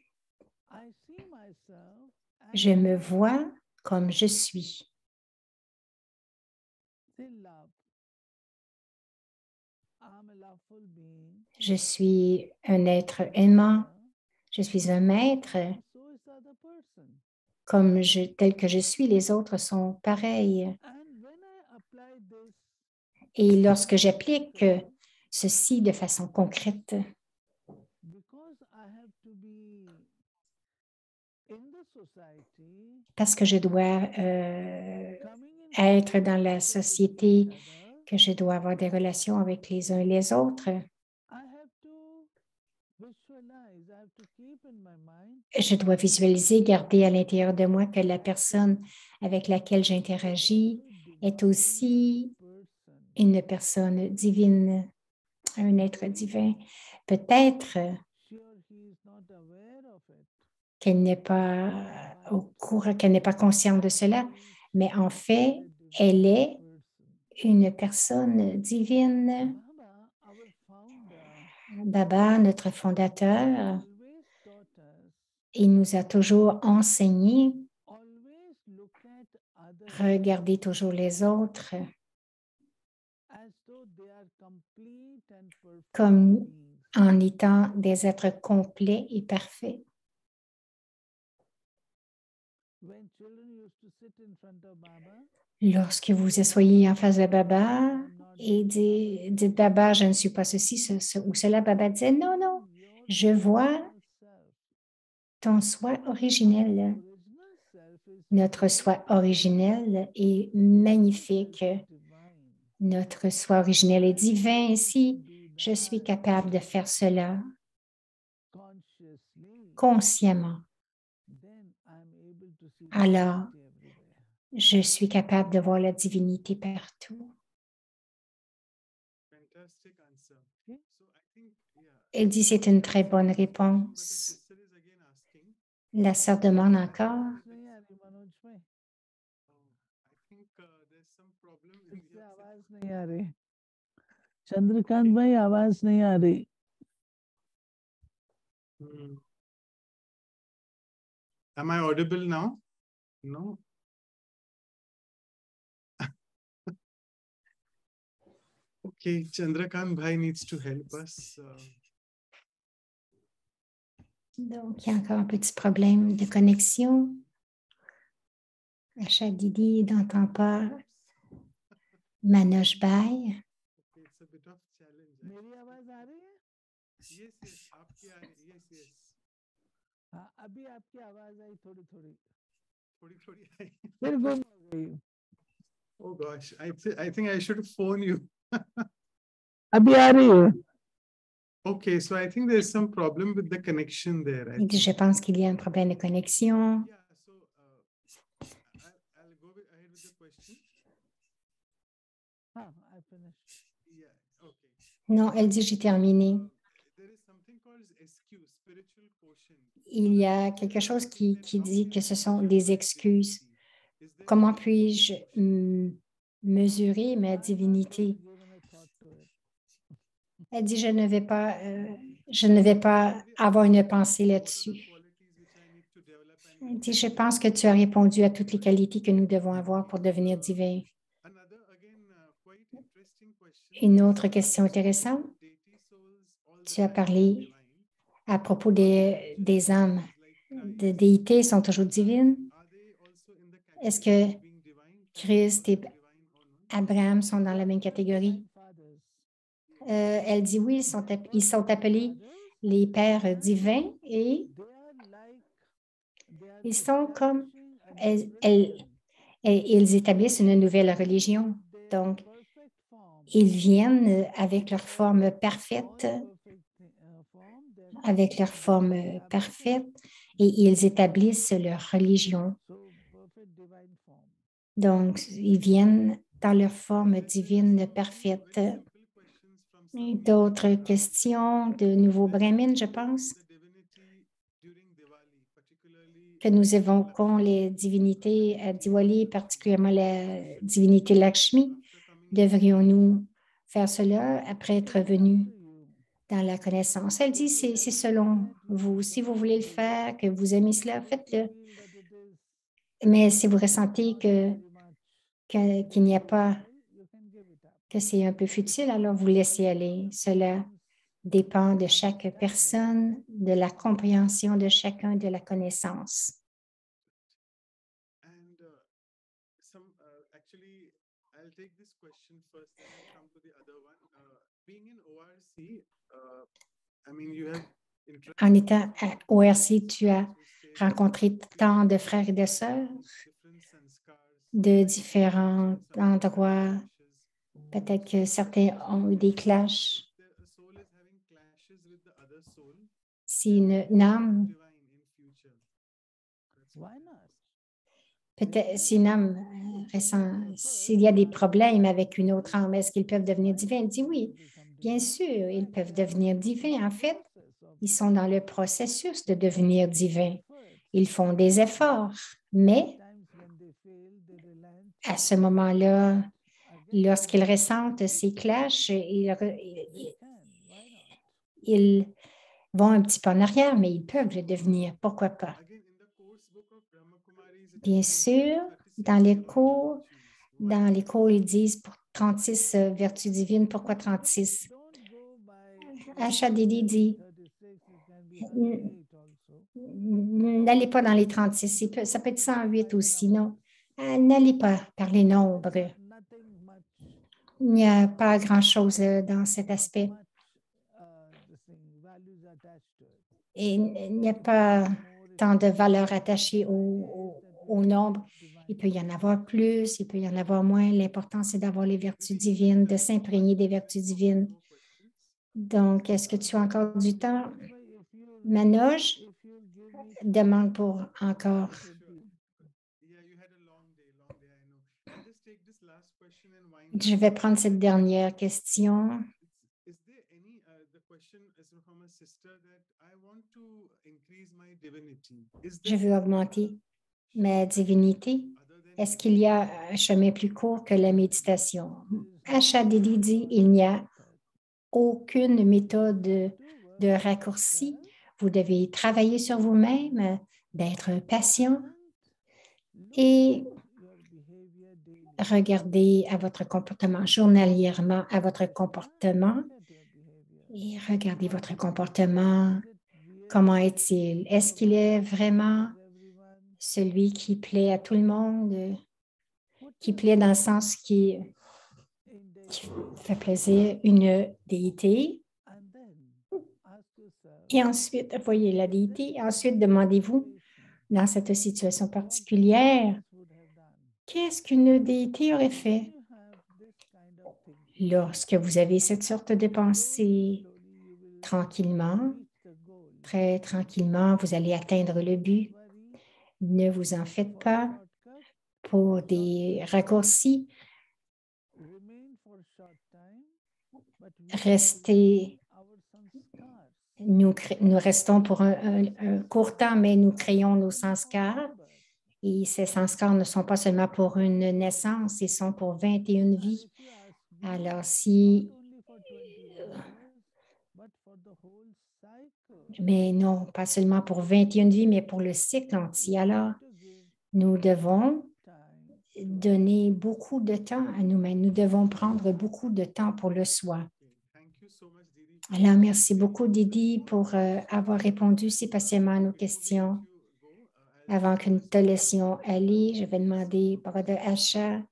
je me vois comme je suis. Je suis un être aimant. Je suis un maître. Tel que je suis, les autres sont pareils. Et lorsque j'applique ceci de façon concrète, parce que je dois être dans la société, que je dois avoir des relations avec les uns et les autres, je dois visualiser, garder à l'intérieur de moi que la personne avec laquelle j'interagis est aussi une personne divine, un être divin. Peut-être qu'elle n'est pas au courant, qu'elle n'est pas consciente de cela, mais en fait, elle est une personne divine. Baba, notre fondateur, il nous a toujours enseigné, regardez toujours les autres comme en étant des êtres complets et parfaits. Lorsque vous asseyez en face de Baba et dites Baba, je ne suis pas ceci ou cela, Baba disait non, non, je vois ton soi originel. Notre soi originel est magnifique. Notre soi originel est divin. Si je suis capable de faire cela consciemment, alors je suis capable de voir la divinité partout. Elle dit c'est une très bonne réponse. La sœur demande encore. Chandrakant भाई आवाज नहीं आ रही. Am I audible now? No. Okay, Chandrakant Bhai needs to help us. Donc, il y a encore un petit problème de connexion. Asha Didi n'entend pas Manoj Bhai. Okay, it's a bit of challenge. मेरी आवाज आ रही है? Yes, yes, आपकी आ रही, yes, yes. हाँ, अभी आपकी आवाज आई थोड़ी थोड़ी. थोड़ी आई. फिर गुम हो गई. Oh gosh, I think I should phone you. अभी आ रही है. Okay, so I think there's some problem with the connection there. Il dit, je pense qu'il y a un problème de connexion. Yeah, so I'll go ahead with the question. I finished. Yeah, okay. Non, elle dit, j'ai terminé. There is something called SQ, spiritual quotient. Il y a quelque chose qui dit que ce sont des excuses. Comment puis-je mesurer ma divinité? Elle dit, je ne vais pas avoir une pensée là-dessus. Elle dit, je pense que tu as répondu à toutes les qualités que nous devons avoir pour devenir divins. Une autre question intéressante. Tu as parlé à propos des âmes. Des déités sont toujours divines. Est-ce que Christ et Abraham sont dans la même catégorie? Elle dit oui, ils sont appelés les pères divins et ils sont comme, ils établissent une nouvelle religion. Donc, ils viennent avec leur forme parfaite, avec leur forme parfaite et ils établissent leur religion. So perfect divine form. Donc, ils viennent dans leur forme divine parfaite. Et d'autres questions de nouveau Brahmin, je pense, que nous évoquons les divinités à Diwali, particulièrement la divinité Lakshmi. Devrions-nous faire cela après être venus dans la connaissance? Elle dit, c'est selon vous. Si vous voulez le faire, que vous aimez cela, faites-le. Feel that it is Mais si vous ressentez very much qu'il n'y a pas, you can give it up. que c'est un peu futile, alors vous laissez aller. Cela dépend de chaque personne, de la compréhension de chacun, de la connaissance. And actually, I'll take this question first, then I'll come to the other one. Being in ORC, I mean, you have En étant à ORC, tu as rencontré tant de frères et de sœurs de différents endroits. Peut-être que certains ont eu des clashs. Si une âme, Why not? peut-être si une âme ressent, s'il y a des problèmes avec une autre âme, est-ce qu'ils peuvent devenir divins? Elle dit oui, bien sûr, ils peuvent devenir divins. En fait, ils sont dans le processus de devenir divins. Ils font des efforts, mais à ce moment-là, lorsqu'ils ressentent ces clashs, ils vont un petit peu en arrière, mais ils peuvent le devenir. Pourquoi pas? Bien sûr, dans les cours, ils disent pour 36 vertus divines. Pourquoi 36? Ashadidi dit, n'allez pas dans les 36, ça peut être 108 aussi, non? N'allez pas par les nombres. Il n'y a pas grand-chose dans cet aspect. Et il n'y a pas tant de valeur attachée au nombre. Il peut y en avoir plus, il peut y en avoir moins. L'important, c'est d'avoir les vertus divines, de s'imprégner des vertus divines. Donc, est-ce que tu as encore du temps? Manoj demande pour encore. Je vais prendre cette dernière question. Je veux augmenter ma divinité. Est-ce qu'il y a un chemin plus court que la méditation? Ashadidi dit, il n'y a aucune méthode de raccourci. Vous devez travailler sur vous-même, d'être patient et regarder à votre comportement journalièrement, à votre comportement et regardez votre comportement. Comment est-il? Est-ce qu'il est vraiment celui qui plaît à tout le monde, qui plaît dans le sens qui fait plaisir une déité? Et ensuite, voyez la déité. Et ensuite, demandez-vous, dans cette situation particulière, qu'est-ce qu'une déité aurait fait? Lorsque vous avez cette sorte de pensée, tranquillement, très tranquillement, vous allez atteindre le but. Ne vous en faites pas pour des raccourcis. Restez, nous restons pour un court temps, mais nous créons nos sanskars. Et ces sanskars ne sont pas seulement pour une naissance, ils sont pour 21 vies. Alors, mais non, pas seulement pour 21 vies, mais pour le cycle entier. Alors, nous devons donner beaucoup de temps à nous-mêmes. Nous devons prendre beaucoup de temps pour le soi. Alors, merci beaucoup, Didi, pour avoir répondu si patiemment à nos questions. Avant que nous te laissions aller, je vais demander à Brother Asha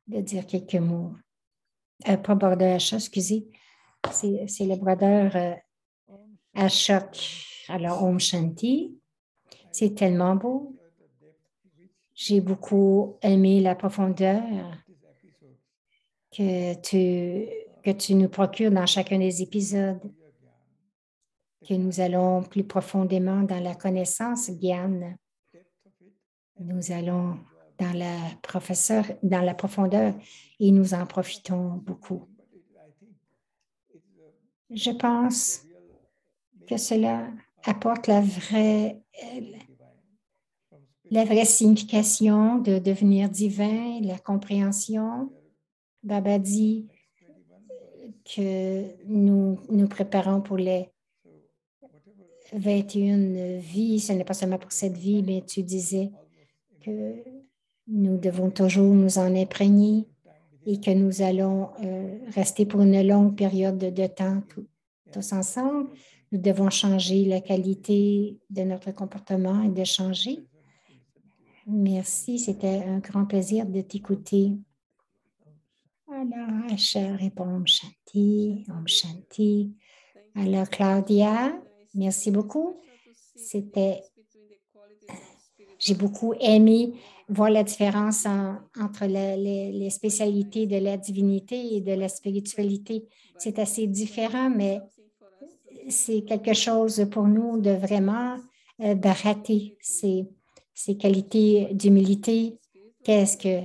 de dire quelques mots. Pas Brother Asha, excusez. C'est le Brother Ashok. Alors, Om Shanti. C'est tellement beau. J'ai beaucoup aimé la profondeur que tu nous procures dans chacun des épisodes. que nous allons plus profondément dans la connaissance, Gyan. Nous allons dans dans la profondeur et nous en profitons beaucoup. Je pense que cela apporte la vraie signification de devenir divin, la compréhension. Baba dit que nous préparons pour les 21 vies. Ce n'est pas seulement pour cette vie, mais tu disais que nous devons toujours nous en imprégner et que nous allons rester pour une longue période de temps tous ensemble. Nous devons changer la qualité de notre comportement et de changer. Merci, c'était un grand plaisir de t'écouter. Alors, Asha répond Om Shanti, Om Shanti. Alors, Claudia, merci beaucoup. J'ai beaucoup aimé voir la différence entre les spécialités de la divinité et de la spiritualité. C'est assez différent, mais c'est quelque chose pour nous de vraiment barater ces qualités d'humilité. Qu'est-ce que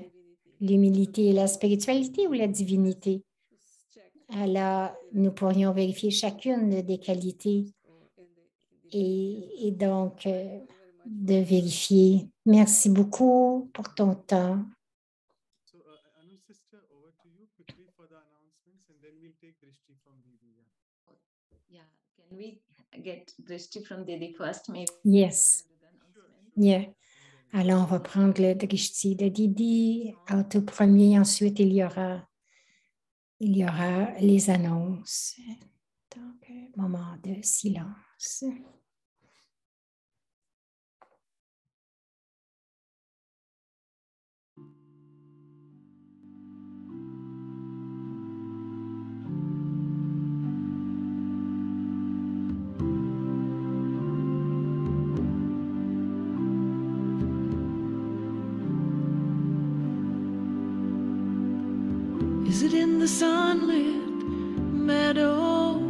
l'humilité et la spiritualité ou la divinité? Alors, nous pourrions vérifier chacune des qualités et donc de vérifier. Merci beaucoup pour ton temps. So, Anu sister, over to you quickly for the announcements, and then we'll take Drishti from Didi. Yeah, can we get Drishti from Didi first, maybe? Yes. Yeah. Alors, on va prendre le Drishti de Didi en tout premier. Ensuite, il y aura les annonces. Donc, un moment de silence. Is it in the sunlit meadow?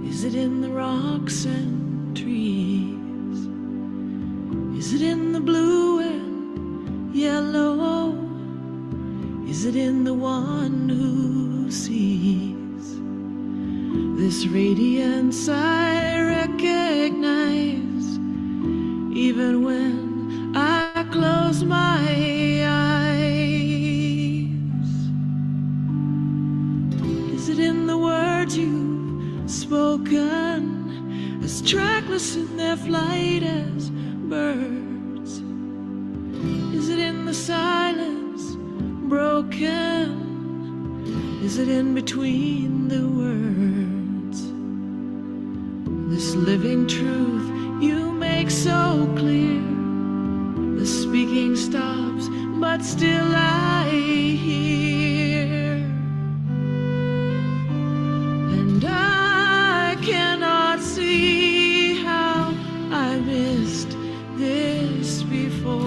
Is it in the rocks and trees? Is it in the blue and yellow? Is it in the one who sees? This radiance I recognize, even when I close my eyes. Is it in the words you've spoken, as trackless in their flight as birds? Is it in the silence broken? Is it in between the words? This living truth you make so clear. The speaking stops, but still I hear. And I cannot see how I missed this before.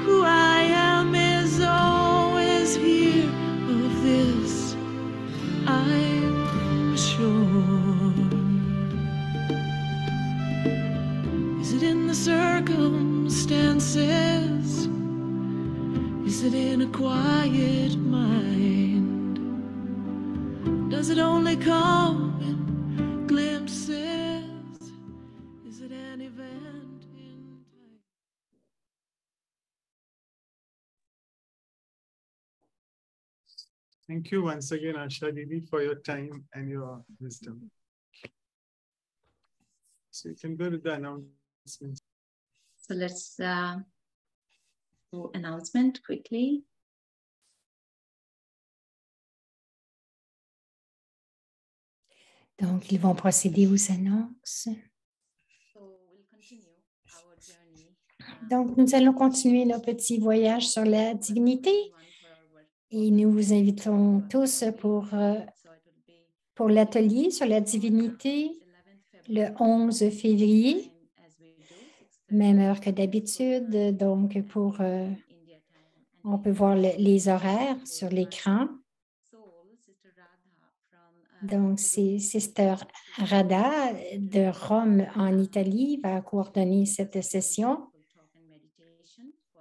Who I am is always here, of this I'm sure. Is it in the circumstances? Is it in a quiet mind? Does it only come in glimpses? Is it an event in time? Thank you once again, Asha Didi, for your time and your wisdom. So you can go to the announcements. So let's do announcement quickly. Donc, ils vont procéder aux annonces. So we'll continue our journey. Donc, nous allons continuer nos petits voyages sur la divinité et nous vous invitons tous pour l'atelier sur la divinité le 11 février, même heure que d'habitude. Donc, on peut voir les horaires sur l'écran. Donc, c'est Sister Rada de Rome en Italie va coordonner cette session.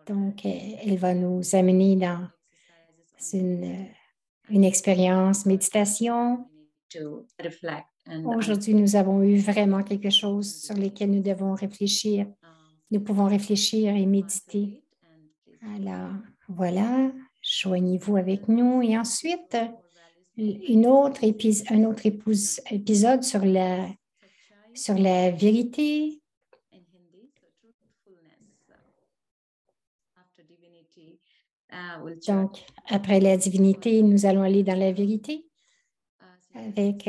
Donc, elle va nous amener dans une expérience méditation. Aujourd'hui, nous avons eu vraiment quelque chose sur lequel nous devons réfléchir. Nous pouvons réfléchir et méditer. Alors, voilà, joignez-vous avec nous. Et ensuite, un autre épisode sur la vérité. Donc, après la divinité, nous allons aller dans la vérité avec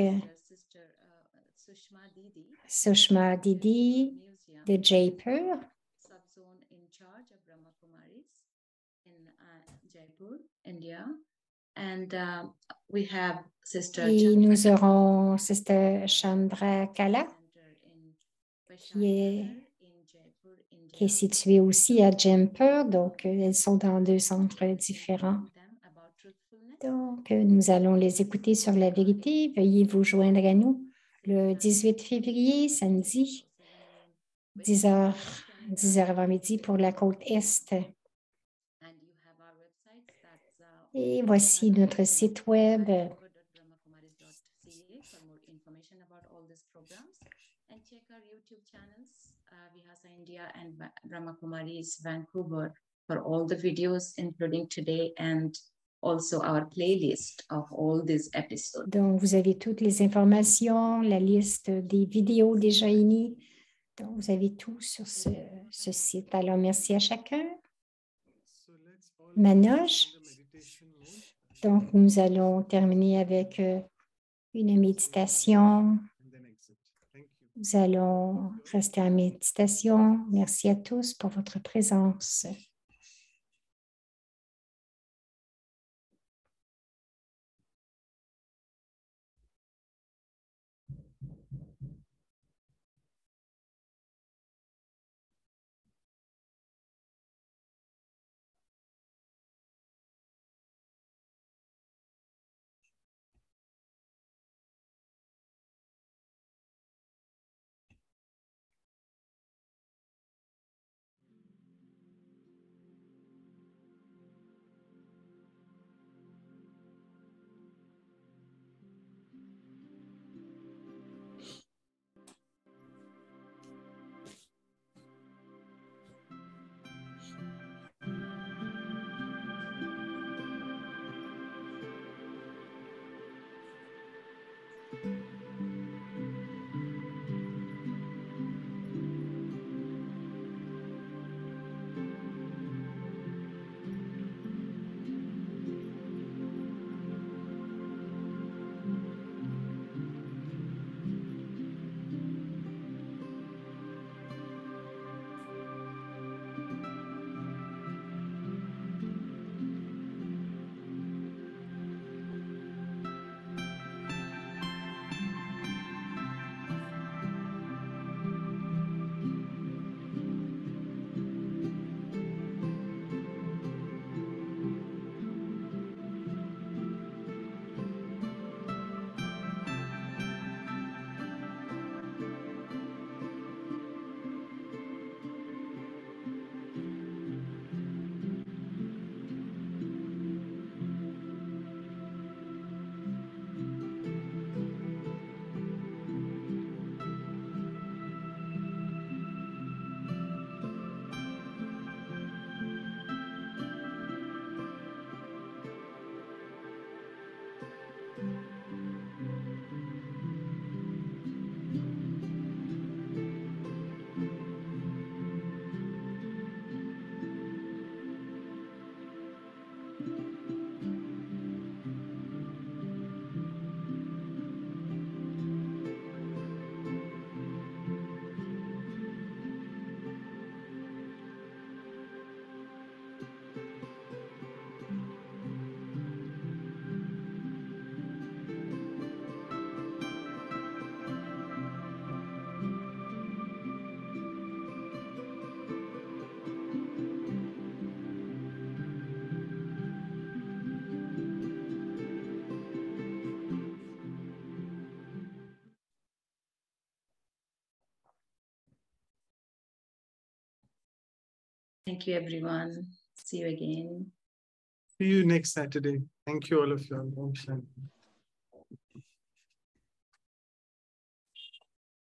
Sushma Didi de Jaipur. Et nous aurons Sister Chandra Kala qui est située aussi à Jaipur. Donc, elles sont dans 2 centres différents. Donc, nous allons les écouter sur la vérité. Veuillez vous joindre à nous le 18 février, samedi, 10h avant midi pour la côte Est. Et voici notre site web. Check our YouTube channels, Vihasa India and Brahma Kumaris Vancouver for all the videos, including today and also our playlist of all these episodes. Donc, vous avez toutes les informations, la liste des vidéos déjà émises. Donc, vous avez tout sur ce site. Alors, merci à chacun. Manoj. Donc, nous allons terminer avec une méditation. Nous allons rester en méditation. Merci à tous pour votre présence. Thank you, everyone. See you again. See you next Saturday. Thank you, all of you. Om Shanti.